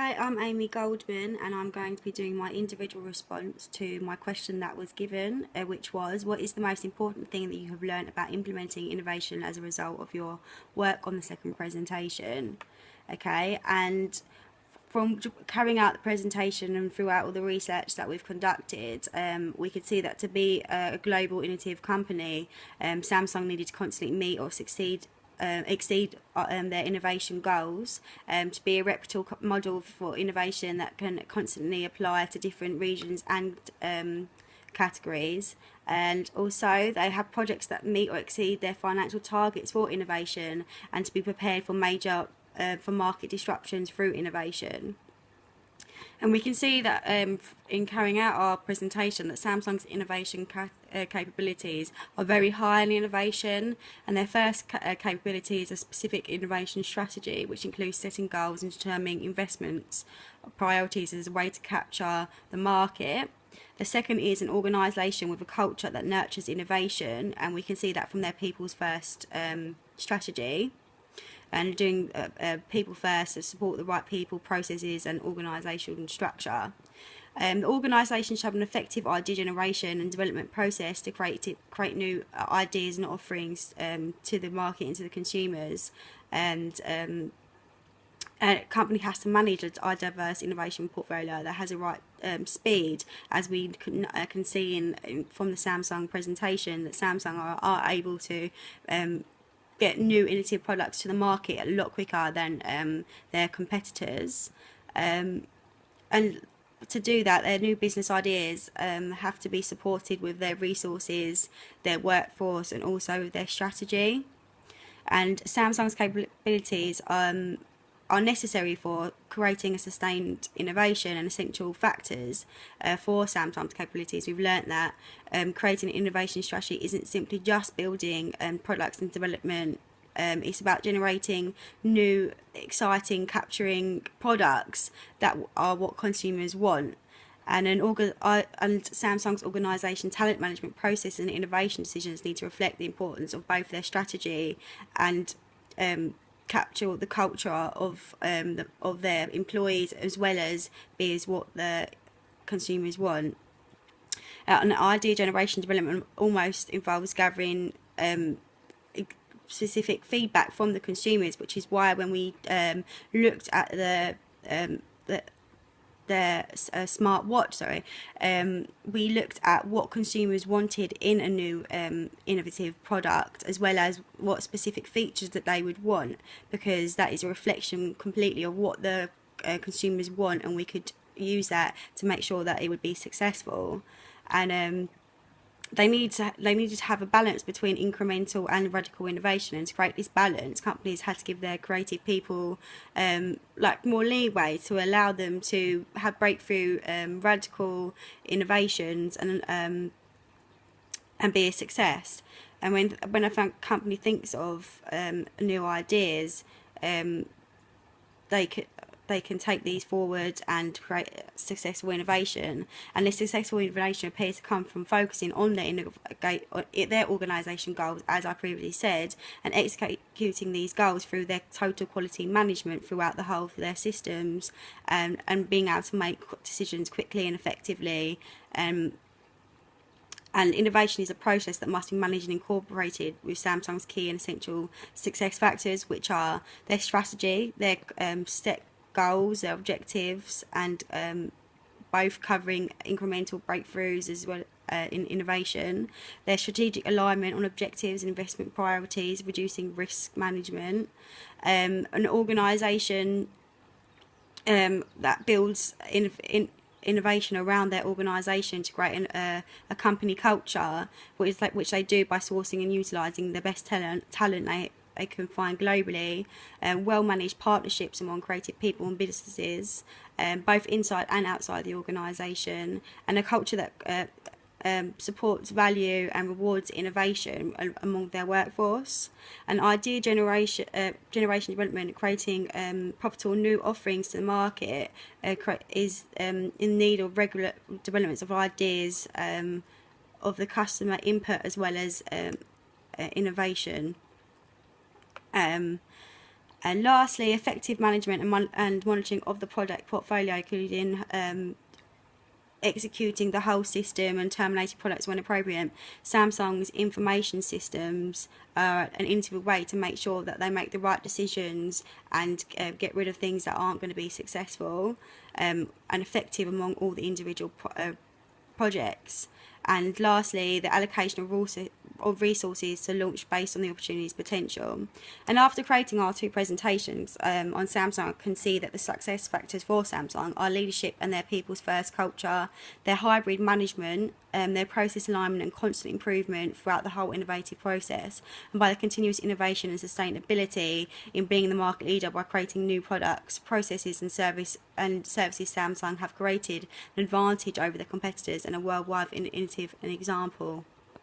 Hi, I'm Amy Goldman, and I'm going to be doing my individual response to my question that was given, which was, what is the most important thing that you have learned about implementing innovation as a result of your work on the second presentation? Okay, and from carrying out the presentation and throughout all the research that we've conducted, we could see that to be a global innovative company, Samsung needed to constantly meet or exceed their innovation goals, to be a reputable model for innovation that can constantly apply to different regions and categories. And also they have projects that meet or exceed their financial targets for innovation, and to be prepared for for market disruptions through innovation. And we can see that in carrying out our presentation that Samsung's innovation capabilities are very high in innovation, and their first capability is a specific innovation strategy, which includes setting goals and determining investments priorities as a way to capture the market. The second is an organisation with a culture that nurtures innovation, and we can see that from their people's first strategy, and doing people first to support the right people, processes and organisational structure. The organisation should have an effective idea generation and development process to create new ideas and offerings to the market and to the consumers. And a company has to manage a diverse innovation portfolio that has a right speed, as we can see from the Samsung presentation, that Samsung are able to get new innovative products to the market a lot quicker than their competitors. And to do that, their new business ideas have to be supported with their resources, their workforce, and also with their strategy. And Samsung's capabilities are necessary for creating a sustained innovation and essential factors for Samsung's capabilities. We've learnt that creating an innovation strategy isn't simply just building products and development. It's about generating new, exciting, capturing products that are what consumers want. And Samsung's organisation talent management process and innovation decisions need to reflect the importance of both their strategy and capture the culture of their employees, as well as be as what the consumers want. An idea generation development almost involves gathering specific feedback from the consumers, which is why when we looked at the smart watch, we looked at what consumers wanted in a new innovative product, as well as what specific features that they would want, because that is a reflection completely of what the consumers want, and we could use that to make sure that it would be successful. And they needed to have a balance between incremental and radical innovation, and to create this balance, companies had to give their creative people more leeway to allow them to have breakthrough radical innovations and be a success. And when a company thinks of new ideas, they can take these forward and create successful innovation. And this successful innovation appears to come from focusing on their organisation goals, as I previously said, and executing these goals through their total quality management throughout the whole of their systems, and being able to make decisions quickly and effectively. And innovation is a process that must be managed and incorporated with Samsung's key and essential success factors, which are their strategy, their set goals, their objectives, and both covering incremental breakthroughs as well in innovation, their strategic alignment on objectives and investment priorities, reducing risk management, an organisation that builds innovation around their organisation to create a company culture, which they do by sourcing and utilising the best talent they can find globally, well-managed partnerships among creative people and businesses, both inside and outside the organisation, and a culture that supports value and rewards innovation among their workforce. And idea generation development, creating profitable new offerings to the market, is in need of regular developments of ideas of the customer input, as well as innovation. And lastly, effective management and monitoring of the product portfolio, including executing the whole system and terminating products when appropriate. Samsung's information systems are an integral way to make sure that they make the right decisions and get rid of things that aren't going to be successful and effective among all the individual projects. And lastly, the allocation of resources to launch based on the opportunity's potential. And after creating our two presentations on Samsung, I can see that the success factors for Samsung are leadership and their people's first culture, their hybrid management, their process alignment and constant improvement throughout the whole innovative process, and by the continuous innovation and sustainability in being the market leader by creating new products, processes and services Samsung have created an advantage over the competitors and a worldwide innovative an example.